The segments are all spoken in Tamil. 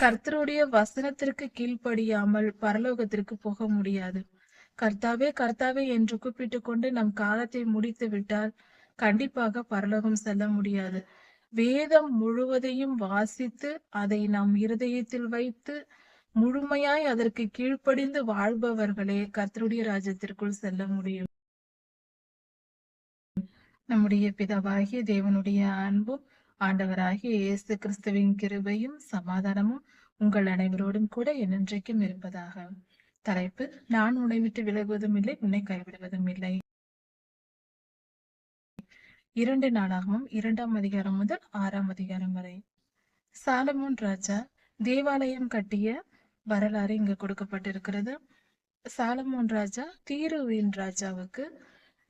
கர்த்தருடைய வசனத்திற்கு கீழ்ப்படியாமல் பரலோகத்திற்கு போக முடியாது. கர்த்தாவே கர்த்தாவே என்று கூப்பிட்டு கொண்டு நம் காலத்தை முடித்து விட்டால் கண்டிப்பாக பரலோகம் செல்ல முடியாது. வேதம் முழுவதையும் வாசித்து அதை நம் இருதயத்தில் வைத்து முழுமையாய் அதற்கு கீழ்ப்படிந்து வாழ்பவர்களே கர்த்தருடைய ராஜ்யத்திற்குள் செல்ல முடியும். நம்முடைய பிதாவாகிய தேவனுடைய அன்பும் ஆண்டவராகிய இயேசு கிறிஸ்துவின் கிருபையும் சமாதானமும் உங்கள் அனைவரோடும் கூட என்றென்றைக்கும் இருப்பதாக. தலைப்பு: நான் உன்னை விட்டு விலகுவதும் இல்லை, உன்னை கைவிடுவதும் இல்லை. 2 நாளாகமம் 2ஆம் அதிகாரம் முதல் 6ஆம் அதிகாரம் வரை. சாலமோன் ராஜா தேவாலயம் கட்டிய வரலாறு இங்கு கொடுக்கப்பட்டிருக்கிறது. சாலமோன் ராஜா தீருவின் ராஜாவுக்கு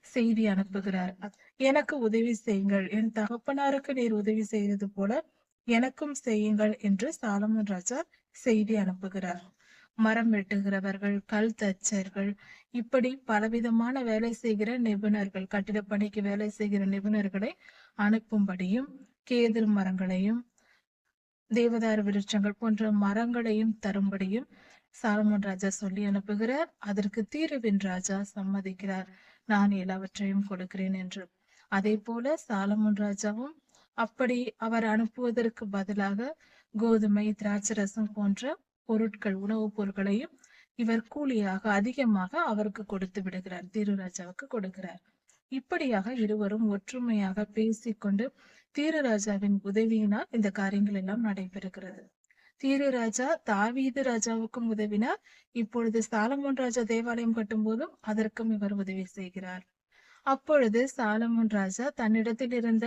செய்தி அனுப்புகிறார். எனக்கு உதவி செய்யுங்கள், என் தகப்பனாருக்கு நீர் உதவி செய்தது போல எனக்கும் செய்யுங்கள் என்று சாலமோன் ராஜா செய்தி அனுப்புகிறார். மரம் வெட்டுகிறவர்கள், கல் தச்சர்கள், இப்படி பலவிதமான வேலை செய்கிற நிபுணர்கள், கட்டிட பணிக்கு வேலை செய்கிற நிபுணர்களை அனுப்பும்படியும், கேதுரு மரங்களையும் தேவதாரு விருட்சங்கள் போன்ற மரங்களையும் தரும்படியும் சாலமோன் ராஜா சொல்லி அனுப்புகிறார். அதற்கு தீருவின் ராஜா சம்மதிக்கிறார், நான் எல்லாவற்றையும் கொடுக்கிறேன் என்று. அதே போல சாலமோன் ராஜாவும் அப்படி அவர் அனுப்புவதற்கு பதிலாக கோதுமை, திராட்சரசம் போன்ற பொருட்கள், உணவுப் பொருட்களையும் இவர் கூலியாக அதிகமாக அவருக்கு கொடுத்து விடுகிறார், தீரு ராஜாவுக்கு கொடுக்கிறார். இப்படியாக இருவரும் ஒற்றுமையாக பேசிக்கொண்டு தீரு ராஜாவின் உதவியினால் இந்த காரியங்கள் எல்லாம் நடைபெறுகிறது. தீரு ராஜா தாவீது ராஜாவுக்கும் உதவினார். இப்பொழுது சாலமோன் ராஜா தேவாலயம் கட்டும் போதும் அதற்கும் இவர் உதவி செய்கிறார். அப்பொழுது சாலமோன் ராஜா தன்னிடத்தில் இருந்த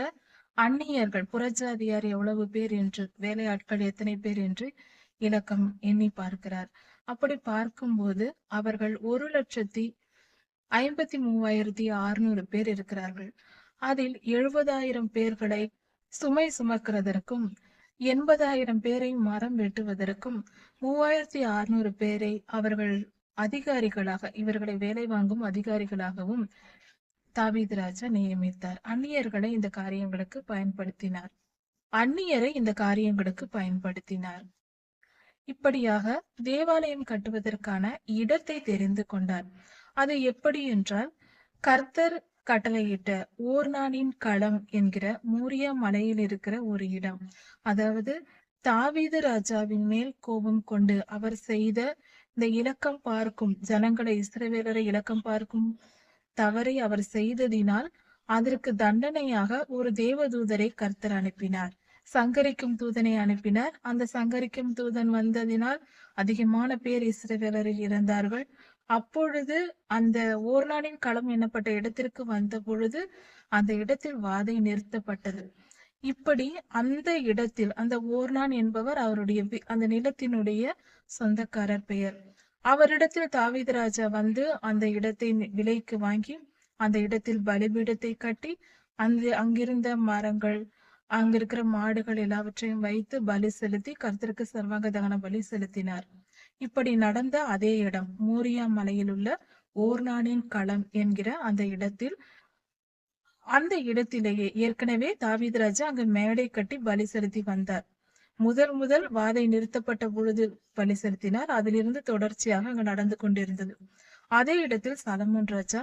அந்நியர்கள், புறஜாதியார் எவ்வளவு பேர் என்று, வேலையாட்கள் எத்தனை பேர் என்று இலக்கம் எண்ணி பார்க்கிறார். அப்படி பார்க்கும்போது அவர்கள் 1,53,600 பேர் இருக்கிறார்கள். அதில் 70,000 பேர்களை சுமை சுமக்கிறதற்கும், 80,000 பேரை மரம் வெட்டுவதற்கும், 3,600 பேரை அவர்கள் அதிகாரிகளாக, இவர்களை வேலை வாங்கும் அதிகாரிகளாகவும் தாவீது ராஜா நியமித்தார். அந்நியர்களை இந்த காரியங்களுக்கு பயன்படுத்தினார். இப்படியாக தேவாலயம் கட்டுவதற்கான இடத்தை தெரிந்து கொண்டார். அது எப்படி என்றால், கர்த்தர் கட்டளையிட்ட ஓர்னானின் களம் என்கிற மோரியா மலையில் இருக்கிற ஒரு இடம். அதாவது தாவீது ராஜாவின் மேல் கோபம் கொண்டு அவர் செய்த இந்த இலக்கம் பார்க்கும் ஜனங்களை, இஸ்ரவேலரை இலக்கம் பார்க்கும் தவறை அவர் செய்ததினால் அதற்கு தண்டனையாக ஒரு தேவதூதரை கர்த்தர் அனுப்பினார், சங்கரிக்கும் தூதனை அனுப்பினார். அந்த சங்கரிக்கும் தூதன் வந்ததினால் அதிகமான பேர் இஸ்ரவேலரில் இருந்தார்கள். அப்பொழுது அந்த ஓர்னானின் களம் எண்ணப்பட்ட இடத்திற்கு வந்த பொழுது அந்த இடத்தில் வாதை நிறுத்தப்பட்டது. இப்படி அந்த இடத்தில், அந்த ஓர்னான் என்பவர் அவருடைய அந்த நிலத்தினுடைய சொந்தக்காரர் பெயர். அவரிடத்தில் தாவீது ராஜா வந்து அந்த இடத்தை விலைக்கு வாங்கி அந்த இடத்தில் பலிபீடத்தை கட்டி அங்கிருந்த மரங்கள், அங்கிருக்கிற மாடுகள் எல்லாவற்றையும் வைத்து பலி செலுத்தி கர்த்தருக்கு சர்வாங்க தகன பலி செலுத்தினார். இப்படி நடந்த அதே இடம் மோரியா மலையில் உள்ள ஓர்னானின் களம் என்கிற அந்த இடத்திலேயே ஏற்கனவே தாவீது ராஜா அங்கு மேடை கட்டி பலி செலுத்தி வந்தார். முதல் வாதை நிறுத்தப்பட்ட பொழுது பலி செலுத்தினார். அதிலிருந்து தொடர்ச்சியாக அங்கு நடந்து கொண்டிருந்தது. அதே இடத்தில் சாலமோன் ராஜா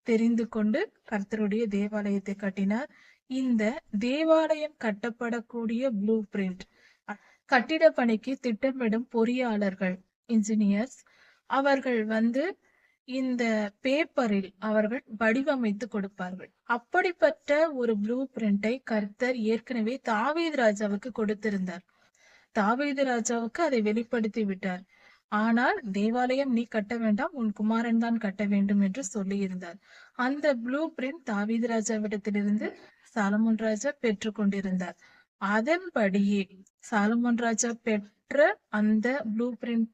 தெரிந்து கொண்டு கர்த்தருடைய தேவாலயத்தை கட்டினார். இந்த தேவாலயம் கட்டப்படக்கூடிய ப்ளூ பிரிண்ட், கட்டிட பணிக்கு திட்டமிடும் பொறியாளர்கள், இன்ஜினியர்ஸ், அவர்கள் வந்து இந்த பேப்பரில் அவர்கள் வடிவமைத்து கொடுப்பார்கள். அப்படிப்பட்ட ஒரு ப்ளூ பிரிண்டை கர்த்தர் ஏற்கனவே தாவீது ராஜாவுக்கு கொடுத்திருந்தார். தாவீது ராஜாவுக்கு அதை வெளிப்படுத்தி விட்டார். ஆனால் தேவாலயம் நீ கட்ட வேண்டாம், உன் குமாரன் தான் கட்ட வேண்டும் என்று சொல்லி இருந்தார். அந்த ப்ளூ பிரிண்ட் தாவீது ராஜாவிடத்திலிருந்து சாலமோன் ராஜா பெற்று கொண்டிருந்தார். அதன்படியே சாலமோன் ராஜா பெற்ற அந்த ப்ளூ பிரிண்ட்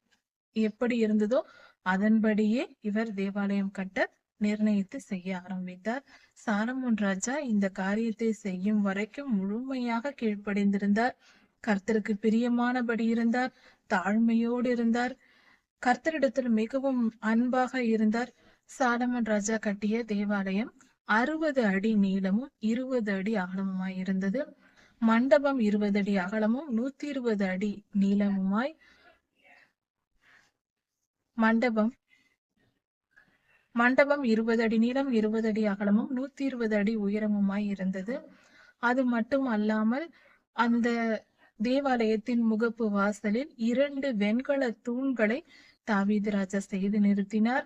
எப்படி இருந்ததோ அதன்படியே இவர் தேவாலயம் கட்ட நிர்ணயித்து செய்ய ஆரம்பித்தார். சாலமோன் ராஜா இந்த காரியத்தை செய்யும் வரைக்கும் முழுமையாக கீழ்ப்படிந்திருந்தார். கர்த்தருக்கு பிரியமானபடி இருந்தார், தாழ்மையோடு இருந்தார், கர்த்தரிடத்தில் மிகவும் அன்பாக இருந்தார். சாலமோன் ராஜா கட்டிய தேவாலயம் 60 அடி நீளமும் 20 அடி அகலமுமாய் இருந்தது. மண்டபம் 20 அடி அகலமும் 120 அடி நீளமுமாய் மண்டபம் மண்டபம் 20 அடி நீளம் 20 அடி அகலமும் 120 அடி உயரமுமாய் இருந்தது. அது மட்டும் அல்லாமல் அந்த தேவாலயத்தின் முகப்பு வாசலில் 2 வெண்கல தூண்களை தாவீது ராஜா செய்து நிறுத்தினார்.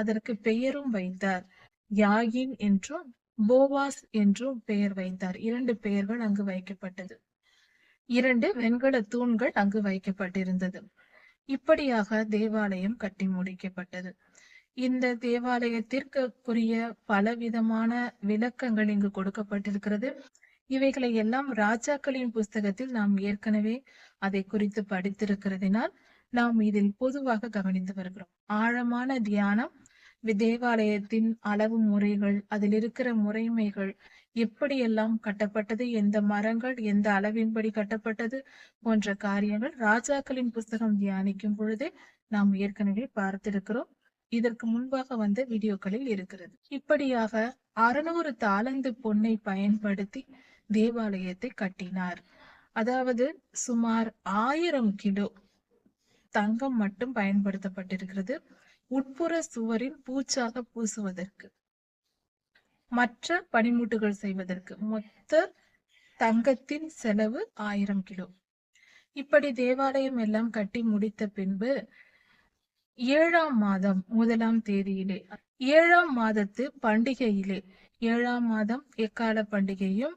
அதற்கு பெயரும் வைத்தார். யாகின் என்றும் போவாஸ் என்றும் பெயர் வைத்தார். 2 பெயர்கள் அங்கு வைக்கப்பட்டது. 2 வெண்கல தூண்கள் அங்கு வைக்கப்பட்டிருந்தது. இப்படியாக தேவாலயம் கட்டி முடிக்கப்பட்டது. இந்த தேவாலயத்திற்குரிய பலவிதமான விளக்கங்கள் இங்கு கொடுக்கப்பட்டிருக்கிறது. இவைகளை எல்லாம் ராஜாக்களின் புஸ்தகத்தில் நாம் ஏற்கனவே அதை குறித்து படித்திருக்கிறதினால் நாம் இதில் பொதுவாக கவனித்து வருகிறோம். ஆழமான தியானம், தேவாலயத்தின் அளவு முறைகள், அதில் இருக்கிற முறைமைகள், எப்படியெல்லாம் கட்டப்பட்டது, எந்த மரங்கள் எந்த அளவின்படி கட்டப்பட்டது போன்ற காரியங்கள் ராஜாக்களின் புஸ்தகம் தியானிக்கும் பொழுதே நாம் ஏற்கனவே பார்த்திருக்கிறோம். இதற்கு முன்பாக வந்த வீடியோக்களில் இருக்கிறது. இப்படியாக 600 தாலந்து பொன்னை பயன்படுத்தி தேவாலயத்தை கட்டினார். அதாவது சுமார் 1000 கிலோ தங்கம் மட்டும் பயன்படுத்தப்பட்டிருக்கிறது உட்புற சுவரில் பூச்சாக பூசுவதற்கு, மற்ற பனிமுட்டுகள் செய்வதற்கு. மொத்த தங்கத்தின் செலவு 1000 கிலோ. இப்படி தேவாலயம் எல்லாம் கட்டி முடித்த பின்பு 7ஆம் மாதம் 1ஆம் தேதியிலே 7ஆம் மாதத்து பண்டிகையிலே 7ஆம் மாதம் எக்கால பண்டிகையும்,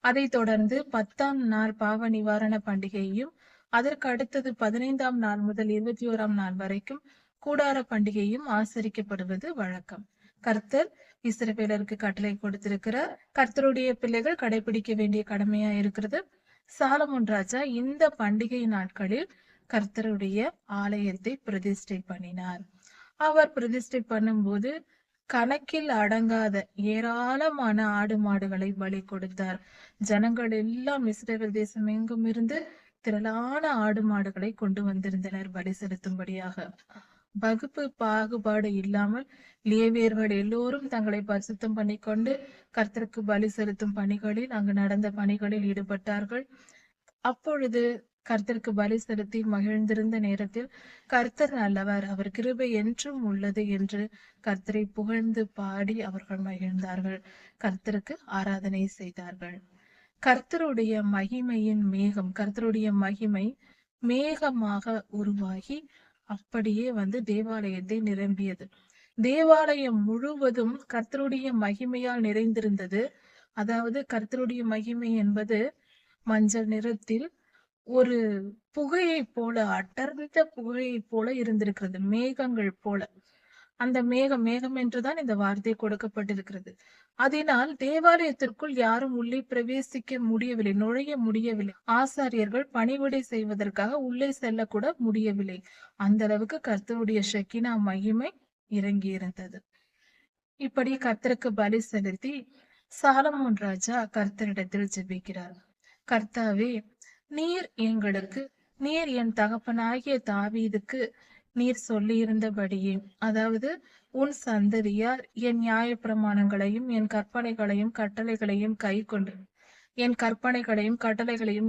அதை தொடர்ந்து 10ஆம் நாள் பாவ நிவாரண பண்டிகையும், அதற்கு அடுத்தது 15ஆம் நாள் முதல் 21ஆம் நாள் வரைக்கும் கூடார பண்டிகையும் ஆசரிக்கப்படுவது வழக்கம். கர்த்தர் இஸ்ரவேலருக்கு கட்டளை கொடுத்திருக்கிறார். கர்த்தருடைய பிள்ளைகள் கடைபிடிக்க வேண்டிய கடமையா இருக்கிறது. சாலமோன் ராஜா இந்த பண்டிகை நாட்களில் கர்த்தருடைய ஆலயத்தை பிரதிஷ்டை பண்ணினார். அவர் பிரதிஷ்டை பண்ணும்போது கணக்கில் அடங்காத ஏராளமான ஆடு மாடுகளை பலி கொடுத்தார். ஜனங்கள் எல்லாம் இஸ்ரவேல் தேசம் எங்கும் இருந்து திரளான ஆடு மாடுகளை கொண்டு வந்திருந்தனர் பலி செலுத்தும்படியாக. வகுப்பு பாகுபாடு இல்லாமல் லேவியர்கள் எல்லோரும் தங்களை பரிசுத்தம் பண்ணிக்கொண்டு கர்த்தருக்கு பலி செலுத்தும் பணிகளில், அங்கு நடந்த பணிகளில் ஈடுபட்டார்கள். அப்பொழுது கர்த்தருக்கு பலி செலுத்தி மகிழ்ந்திருந்த நேரத்தில் கர்த்தர் நல்லவர், அவர் கிருபை என்றும் உள்ளது என்று கர்த்தரை புகழ்ந்து பாடி அவர்கள் மகிழ்ந்தார்கள். கர்த்தருக்கு ஆராதனை செய்தார்கள். கர்த்தருடைய மகிமையின் மேகம், கர்த்தருடைய மகிமை மேகமாக உருவாகி அப்படியே தேவாலயத்தை நிரம்பியது. தேவாலயம் முழுவதும் கர்த்தருடைய மகிமையால் நிறைந்திருந்தது. அதாவது கர்த்தருடைய மகிமை என்பது மஞ்சள் நிறத்தில் ஒரு புகையை போல, அடர்ந்த புகையை போல இருந்திருக்கிறது, மேகங்கள் போல. அந்த மேகம் என்றுதான் இந்த வார்த்தை கொடுக்கப்பட்டிருக்கிறது. அதனால் தேவாலயத்திற்குள் யாரும் உள்ளே பிரவேசிக்க முடியவில்லை, நுழைய முடியவில்லை. ஆசாரியர்கள் பணிவிடை செய்வதற்காக உள்ளே செல்லக்கூட முடியவில்லை. அந்த அளவுக்கு கர்த்தருடைய ஷெக்கினா மகிமை இறங்கி இருந்தது. இப்படி கர்த்தருக்கு பலி செலுத்தி சாலமோன் ராஜா கர்த்தரிடத்தில் ஜெபிக்கிறார். கர்த்தாவே, நீர் என் தகப்பனாகிய தாவீதுக்கு நீர் சொல்லியிருந்தபடியே, அதாவது உன் சந்ததியார் என் நியாய பிரமாணங்களையும் என் கற்பனைகளையும் கட்டளைகளையும் கை கொண்டு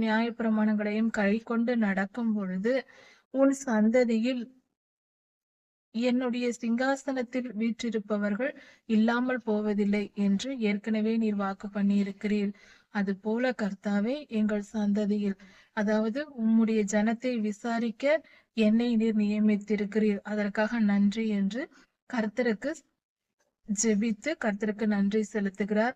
நியாய பிரமாணங்களையும் கை கொண்டு நடக்கும் பொழுது உன் சந்ததியில் என்னுடைய சிங்காசனத்தில் வீற்றிருப்பவர்கள் இல்லாமல் போவதில்லை என்று ஏற்கனவே நீர் வாக்கு பண்ணி இருக்கிறீர். அது போல கர்த்தாவே, எங்கள் சந்ததியில், அதாவது உம்முடைய ஜனத்தை விசாரிக்க என்னை நீர் நியமித்திருக்கிறீர், அதற்காக நன்றி என்று கர்த்தருக்கு ஜெபித்து கர்த்தருக்கு நன்றி செலுத்துகிறார்.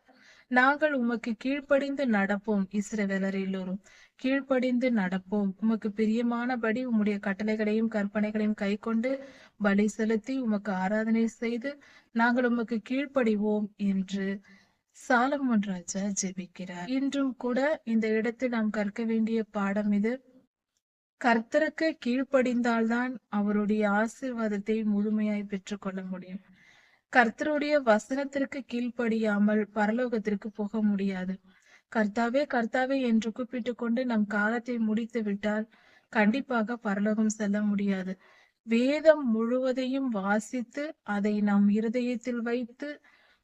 நாங்கள் உமக்கு கீழ்ப்படிந்து நடப்போம், இஸ்ரவேலர் எல்லோரும் கீழ்ப்படிந்து நடப்போம், உமக்கு பிரியமானபடி உம்முடைய கட்டளைகளையும் கற்பனைகளையும் கை கொண்டு பலி செலுத்தி உமக்கு ஆராதனை செய்து நாங்கள் உமக்கு கீழ்ப்படிவோம் என்று சாலமோன் ராஜா ஜெபிக்கிறார். இன்றும் கூட இந்த இடத்தில் நாம் கற்க வேண்டிய பாடம் இது. கர்த்தருக்கு கீழ்ப்படிந்தால்தான் அவருடைய ஆசீர்வாதத்தை முழுமையாய் பெற்றுக்கொள்ள முடியும். கர்த்தருடைய வசனத்திற்கு கீழ்ப்படியாமல் பரலோகத்திற்கு போக முடியாது. கர்த்தாவே கர்த்தாவே என்று கூப்பிட்டு கொண்டு நம் காலத்தை முடித்து விட்டால் கண்டிப்பாக பரலோகம் செல்ல முடியாது. வேதம் முழுவதையும் வாசித்து அதை நம் இருதயத்தில் வைத்து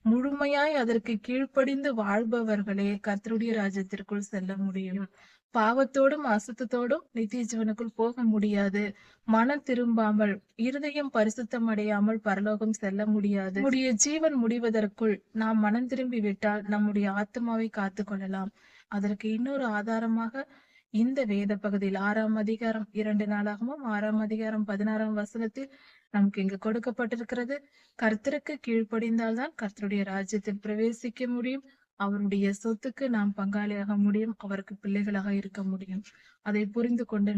முழுமையாய் அதற்கு கீழ்ப்படிந்து வாழ்பவர்களே கர்த்தருடைய ராஜ்யத்திற்குள் செல்ல முடியும். பாவத்தோடும் அசுத்தத்தோடும் நித்திய ஜீவனுக்குள் போக முடியாது. மனம் திரும்பாமல் இருதயம் பரிசுத்தம் அடையாமல் பரலோகம் செல்ல முடியாது. நம்முடைய ஜீவன் முடிவதற்குள் நாம் மனம் திரும்பி விட்டால் நம்முடைய ஆத்மாவை காத்து கொள்ளலாம். அதற்கு இன்னொரு ஆதாரமாக இந்த வேத பகுதியில் 6ஆம் அதிகாரம் 2 நாளாகமும் 6ஆம் அதிகாரம் 16ஆம் வசனத்தில் நமக்கு இங்கு கொடுக்கப்பட்டிருக்கிறது. கர்த்தருக்கு கீழ்ப்படிந்தால்தான் கர்த்தருடைய ராஜ்யத்தில் பிரவேசிக்க முடியும். அவருடைய சொத்துக்கு நாம் பங்காளியாக முடியும். அவருக்கு பிள்ளைகளாக இருக்க முடியும். அதை புரிந்து கொண்டு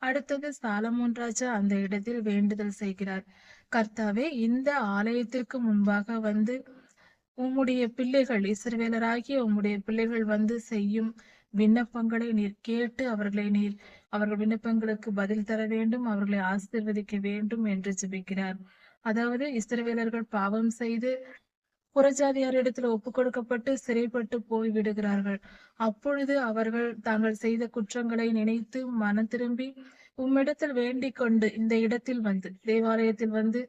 அடுத்தது சாலமோன் ராஜா அந்த இடத்தில் வேண்டுதல் செய்கிறார். கர்த்தாவே, இந்த ஆலயத்திற்கு முன்பாக வந்து உம்முடைய பிள்ளைகள் இஸ்ரவேலராகிய உம்முடைய பிள்ளைகள் வந்து செய்யும் விண்ணப்பங்களை நீர் கேட்டு அவர்கள் விண்ணப்பங்களுக்கு பதில் தர வேண்டும், அவர்களை ஆசீர்வதிக்க வேண்டும் என்று ஜெபிக்கிறார். அதாவது இஸ்ரவேலர்கள் பாவம் செய்து புறஜாதியாரிடத்தில் ஒப்பு கொடுக்கப்பட்டு சிறைப்பட்டு போய் விடுகிறார்கள். அப்பொழுது அவர்கள் தாங்கள் செய்த குற்றங்களை நினைத்து மனம் திரும்பி உம்மிடத்தில் வேண்டிக் கொண்டு இந்த இடத்தில் வந்து தேவாலயத்தில் வந்து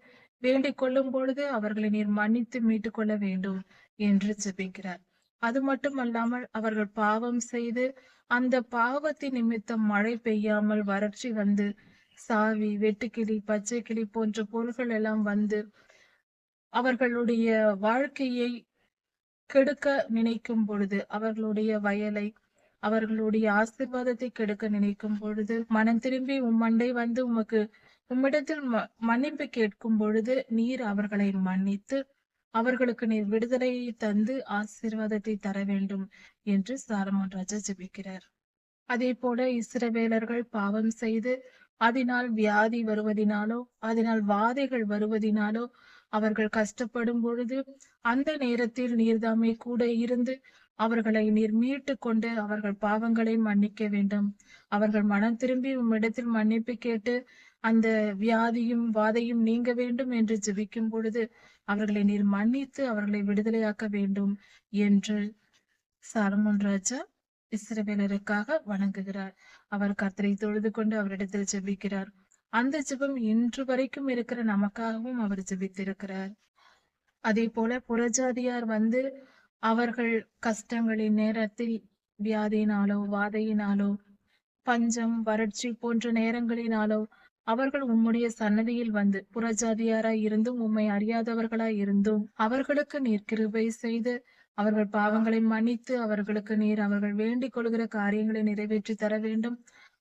வேண்டிக் கொள்ளும் பொழுது அவர்களை நீர் மன்னித்து மீட்டுக் கொள்ள வேண்டும் என்று ஜெபிக்கிறார். அது மட்டுமல்லாமல் அவர்கள் பாவம் செய்து அந்த பாவத்தின் நிமித்தம் மழை பெய்யாமல் வறட்சி வந்து சாவி, வெட்டுக்கிளி, பச்சை கிளி போன்ற பொருள்கள் எல்லாம் வந்து அவர்களுடைய வாழ்க்கையை கெடுக்க நினைக்கும் பொழுது, அவர்களுடைய வயலை, அவர்களுடைய ஆசீர்வாதத்தை கெடுக்க நினைக்கும் பொழுது மனம் திரும்பி உம்மண்டை வந்து உம்மிடத்தில் மன்னிப்பு கேட்கும் பொழுது நீர் அவர்களை மன்னித்து அவர்களுக்கு நீர் விடுதலையை தந்து ஆசீர்வாதத்தை தர வேண்டும் என்று சாலமோன் ராஜா ஜெபிக்கிறார். அதே போல இஸ்ரவேலர்கள் பாவம் செய்து அதனால் வியாதி வருவதினாலோ அதனால் வாதைகள் வருவதினாலோ அவர்கள் கஷ்டப்படும் பொழுது அந்த நேரத்தில் நீர்தாமே கூட இருந்து அவர்களை நீர் மீட்டு கொண்டு அவர்கள் பாவங்களை மன்னிக்க வேண்டும். அவர்கள் மனம் திரும்பி உம்மிடத்தில் மன்னிப்பு கேட்டு அந்த வியாதியும் வாதையும் நீங்க வேண்டும் என்று ஜெபிக்கும் பொழுது அவர்களை நீர் மன்னித்து அவர்களை விடுதலையாக்க வேண்டும் என்று சாலமோன் ராஜா இஸ்ரவேலருக்காக வணங்குகிறார். அவர் கர்த்தரை தொழுது கொண்டு அவரிடத்தில் ஜெபிக்கிறார். அந்த ஜெபம் இன்று வரைக்கும் இருக்கிற நமக்காகவும் அவர் ஜெபித்திருக்கிறார். அதே போல புறஜாதியார் வந்து அவர்கள் கஷ்டங்களின் நேரத்தில் வியாதியினாலோ வாதையினாலோ பஞ்சம் வறட்சி போன்ற நேரங்களினாலோ அவர்கள் உம்முடைய சன்னதியில் வந்து புறஜாதியாராய் இருந்தும் உம்மை அறியாதவர்களாய் இருந்தும் அவர்களுக்கு நீர் கிருபை செய்து அவர்கள் பாவங்களை மன்னித்து அவர்களுக்கு நீர் அவர்கள் வேண்டிக் கொள்கிற காரியங்களை நிறைவேற்றி தர வேண்டும்.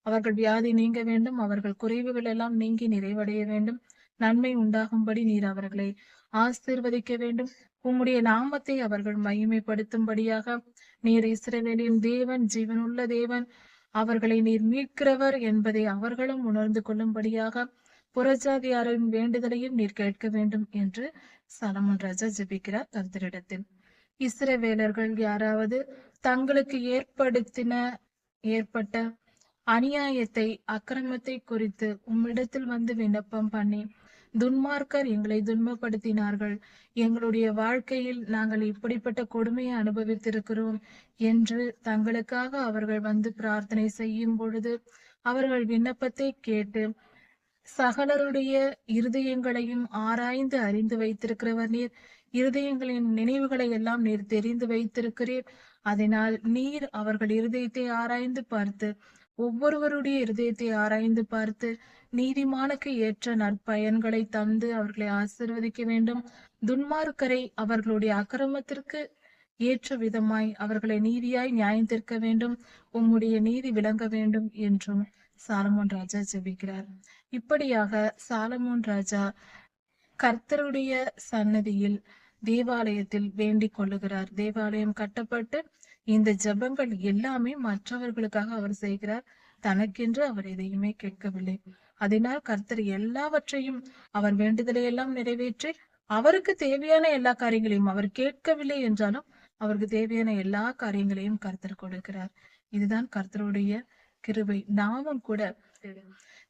அவர்கள் வியாதி நீங்க வேண்டும். அவர்கள் குறைவுகள் எல்லாம் நீங்கி நிறைவடைய வேண்டும். நன்மை உண்டாகும்படி நீர் அவர்களை ஆசீர்வதிக்க வேண்டும். உம்முடைய நாமத்தை அவர்கள் மகிமைப்படுத்தும்படியாக நீர் இஸ்ரவேலின் தேவன், ஜீவனுள்ள தேவன், அவர்களை நீர் மீட்கிறவர் என்பதை அவர்களும் உணர்ந்து கொள்ளும்படியாக புறஜாதியாரின் வேண்டுதலையும் நீர் கேட்க வேண்டும் என்று சாலமோன் ராஜா ஜெபிக்கிறார் கர்த்தரிடத்தில். இஸ்ரவேலர்கள் யாராவது தங்களுக்கு ஏற்பட்ட அநியாயத்தை அக்கிரமத்தை குறித்து உம்மிடத்தில் வந்து விண்ணப்பம் பண்ணி துன்மார்க்கர் எங்களை துன்பப்படுத்தினார்கள், எங்களுடைய வாழ்க்கையில் நாங்கள் இப்படிப்பட்ட கொடுமையை அனுபவித்திருக்கிறோம் என்று தங்களுக்காக அவர்கள் வந்து பிரார்த்தனை செய்யும் பொழுது அவர்கள் விண்ணப்பத்தை கேட்டு சகலருடைய இருதயங்களையும் ஆராய்ந்து அறிந்து வைத்திருக்கிறவர் நீர். இருதயங்களின் நினைவுகளை எல்லாம் நீர் தெரிந்து வைத்திருக்கிறீர். அதனால் நீர் அவர்கள் இருதயத்தை ஆராய்ந்து பார்த்து ஒவ்வொருவருடைய இருதயத்தை ஆராய்ந்து பார்த்து நீதிமானுக்கு ஏற்ற நற்பயன்களை தந்து அவர்களை ஆசீர்வதிக்க வேண்டும். துன்மார்க்கரை அவர்களுடைய அக்கிரமத்திற்கு ஏற்ற விதமாய் அவர்களை நீதியாய் நியாயம் தீர்க்க வேண்டும். உம்முடைய நீதி விளங்க வேண்டும் என்றும் சாலமோன் ராஜா ஜெபிக்கிறார். இப்படியாக சாலமோன் ராஜா கர்த்தருடைய சன்னதியில் தேவாலயத்தில் வேண்டிக் கொள்ளுகிறார். தேவாலயம் கட்டப்பட்டு இந்த ஜெபங்கள் எல்லாமே மற்றவர்களுக்காக அவர் செய்கிறார். தனக்கென்று அவர் எதையுமே கேட்கவில்லை. அதனால் கர்த்தர் எல்லாவற்றையும் அவர் வேண்டுதலை எல்லாம் நிறைவேற்றி அவருக்கு தேவையான எல்லா காரியங்களையும் அவர் கேட்கவில்லை என்றாலும் அவருக்கு தேவையான எல்லா காரியங்களையும் கர்த்தர் கொடுக்கிறார். இதுதான் கர்த்தருடைய கிருபை. நாமும் கூட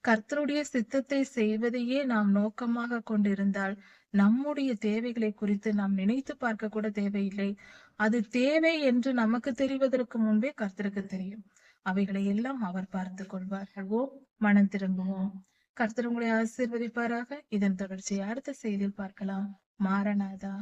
கர்த்தருடைய சித்தத்தை செய்வதையே நாம் நோக்கமாக கொண்டிருந்தால் நம்முடைய தேவைகளை குறித்து நாம் நினைத்து பார்க்க கூட தேவையில்லை. அது தேவை என்று நமக்கு தெரிவதற்கு முன்பே கர்த்தருக்கு தெரியும். அவைகளை எல்லாம் அவர் பார்த்து கொள்வார். மனம் திரும்புவோம். கர்த்தர் உங்களை ஆசீர்வதிப்பாராக. இதன் தொடர்ச்சியை அடுத்த செய்தியில் பார்க்கலாம். மாரநாதா.